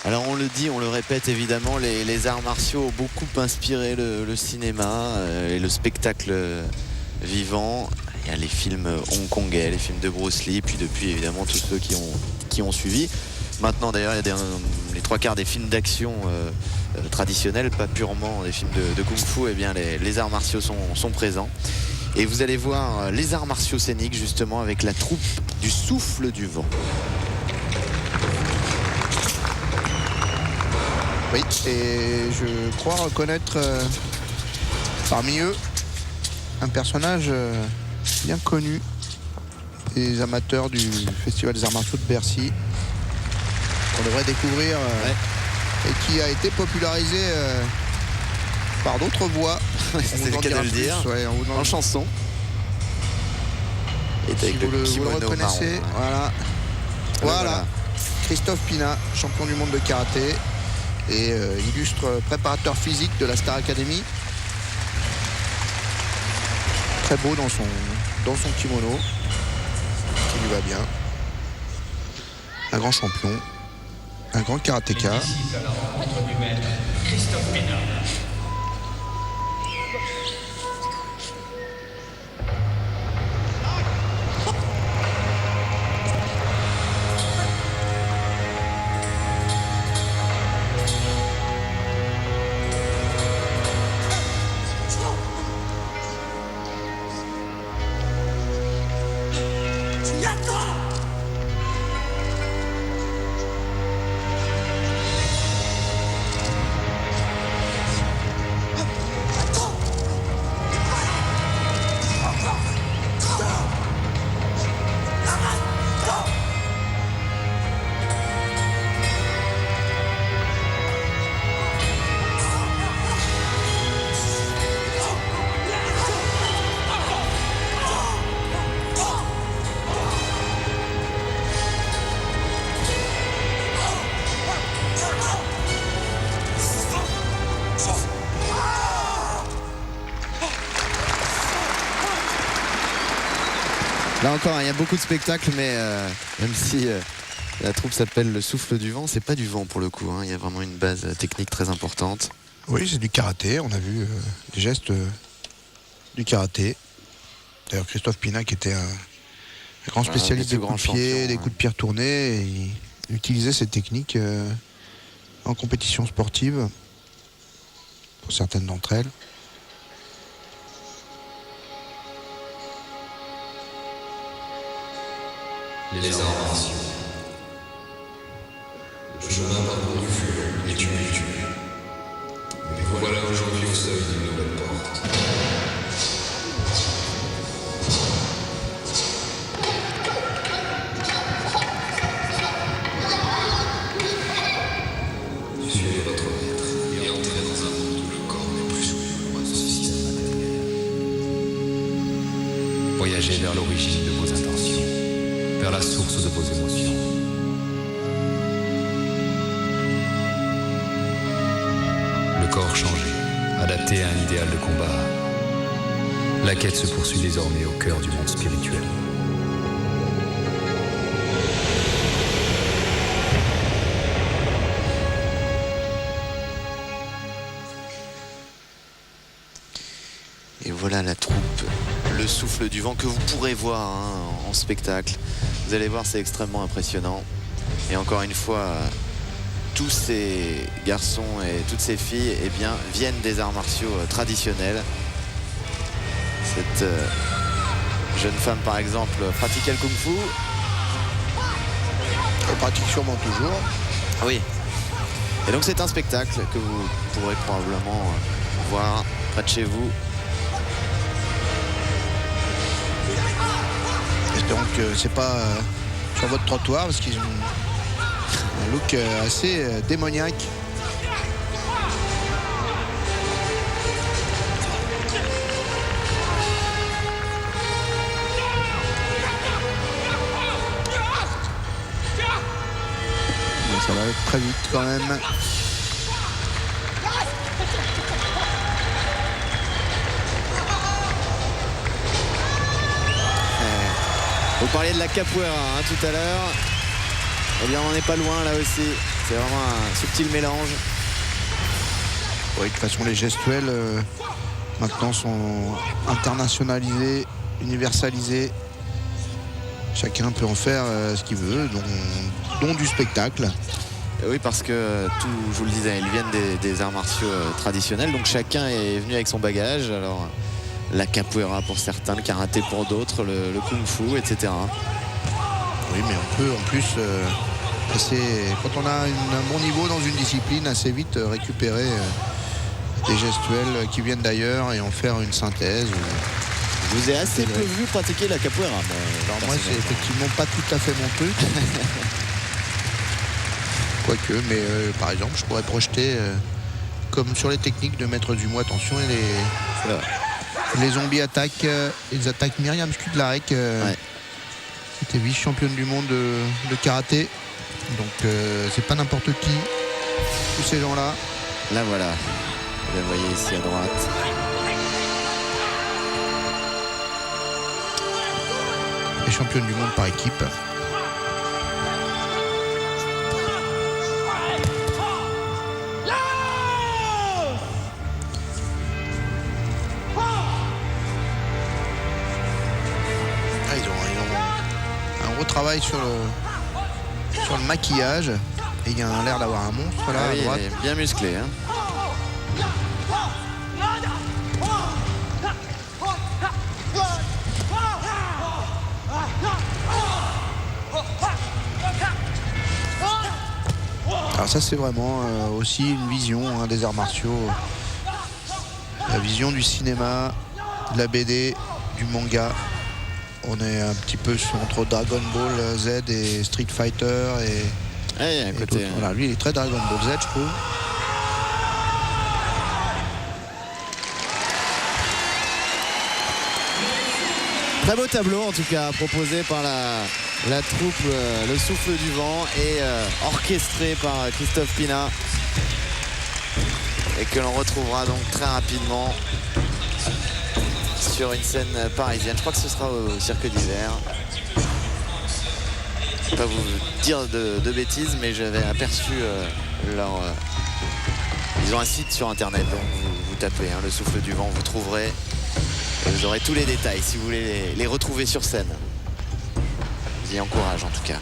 Alors on le dit, on le répète évidemment, les arts martiaux ont beaucoup inspiré le cinéma et le spectacle vivant. Il y a les films hongkongais, les films de Bruce Lee, puis depuis évidemment tous ceux qui ont suivi. Maintenant d'ailleurs il y a les trois quarts des films d'action traditionnels, pas purement des films de kung-fu, et bien les arts martiaux sont présents. Et vous allez voir les arts martiaux scéniques justement avec la troupe du Souffle du Vent. Oui, et je crois reconnaître parmi eux un personnage bien connu des amateurs du Festival des Arts Martiaux de Bercy, qu'on devrait découvrir et qui a été popularisé par d'autres voix. C'est le cas de le dire, en chanson. Et si vous le reconnaissez, marron, voilà. Christophe Pina, champion du monde de karaté et illustre préparateur physique de la Star Academy. Très beau dans son kimono, qui lui va bien. Un grand champion, un grand karatéka. Christophe Pina. Là encore, il y a beaucoup de spectacles, mais même si la troupe s'appelle le Souffle du Vent, c'est pas du vent pour le coup. Il y a vraiment une base technique très importante. Oui, c'est du karaté. On a vu des gestes du karaté. D'ailleurs, Christophe Pina, qui était un grand spécialiste des coups de pied, des coups de pied retournés, et il utilisait ces techniques en compétition sportive, pour certaines d'entre elles. Les arts martiaux. Le chemin parcouru fut long et tumultueux. Mais voilà aujourd'hui au seuil d'une nouvelle porte. Suivez votre maître et entrez dans un monde où le corps n'est plus soumis à ce système matériel. Voyagez vers l'origine de vos intentions, vers la source de vos émotions. Le corps changé, adapté à un idéal de combat. La quête se poursuit désormais au cœur du monde spirituel. Et voilà la troupe, le Souffle du Vent, que vous pourrez voir en spectacle. Vous allez voir, c'est extrêmement impressionnant. Et encore une fois, tous ces garçons et toutes ces filles viennent des arts martiaux traditionnels. Cette jeune femme, par exemple, pratiquait le kung-fu. Elle pratique sûrement toujours. Oui. Et donc c'est un spectacle que vous pourrez probablement voir près de chez vous. Espérons que c'est pas sur votre trottoir, parce qu'ils ont un look assez démoniaque. être très vite quand même. Vous parliez de la capoeira tout à l'heure. Eh bien, on n'en est pas loin là aussi. C'est vraiment un subtil mélange. Oui, de toute façon, les gestuels maintenant sont internationalisés, universalisés. Chacun peut en faire ce qu'il veut, dont du spectacle. Oui, parce que je vous le disais, ils viennent des arts martiaux traditionnels. Donc chacun est venu avec son bagage. Alors, la capoeira pour certains, le karaté pour d'autres, le kung-fu, etc. Oui, mais on peut en plus, quand on a un bon niveau dans une discipline, assez vite récupérer des gestuels qui viennent d'ailleurs et en faire une synthèse. Je vous ai assez peu vu pratiquer la capoeira. Alors moi, c'est effectivement pas tout à fait mon truc. Quoique, mais par exemple, je pourrais projeter, comme sur les techniques de Maître Dumois, attention, les zombies attaquent, ils attaquent Myriam Skudlarek, qui était vice-championne du monde de karaté. Donc c'est pas n'importe qui, tous ces gens-là. Là voilà, vous la voyez ici à droite. Les championnes du monde par équipe. Ils ont un gros travail sur le maquillage. Et il y a l'air d'avoir un monstre là à droite. Il est bien musclé. Alors ça c'est vraiment aussi une vision des arts martiaux. La vision du cinéma, de la BD, du manga. On est un petit peu entre Dragon Ball Z et Street Fighter et à côté. Voilà, lui il est très Dragon Ball Z, je trouve. Très beau tableau en tout cas proposé par la troupe Le Souffle du Vent et orchestré par Christophe Pina et que l'on retrouvera donc très rapidement sur une scène parisienne. Je crois que ce sera au Cirque d'Hiver. Je ne vais pas vous dire de bêtises, mais j'avais aperçu ils ont un site sur internet, donc vous tapez Le Souffle du Vent, vous trouverez. Et vous aurez tous les détails si vous voulez les retrouver sur scène. Je vous y encourage en tout cas.